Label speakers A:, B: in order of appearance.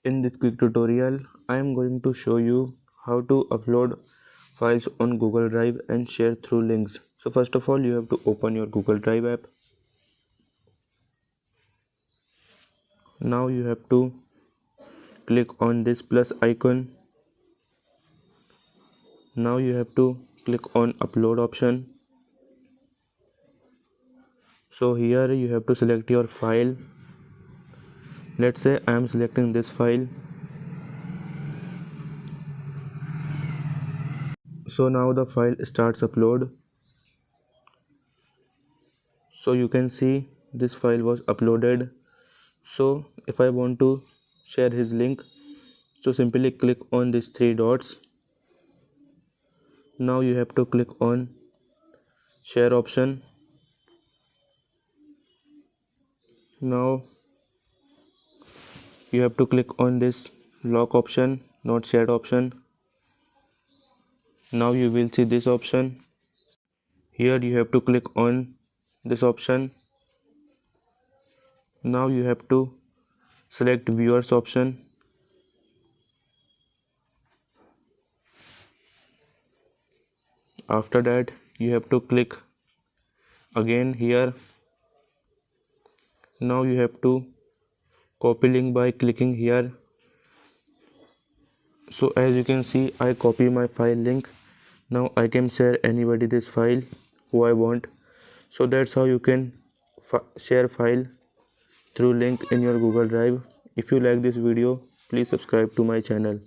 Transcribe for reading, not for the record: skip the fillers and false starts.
A: In this quick tutorial, I am going to show you how to upload files on Google Drive and share through links. So first of all, you have to open your Google Drive app. Now you have to click on this plus icon. Now you have to click on upload option. So here you have to select your file. Let's say I am selecting this file. So now the file starts upload. So you can see this file was uploaded. So if I want to share his link, so simply click on these three dots. Now you have to click on share option. Now you have to click on this lock option, not shared option. Now you will see this option. Here you have to click on this option. Now you have to select viewers option. After that you have to click again here. Now you have to copy link by clicking here. So as you can see, I copy my file link. Now I can share anybody this file who I want. So that's how you can share file through link in your Google Drive. If you like this video, please subscribe to my channel.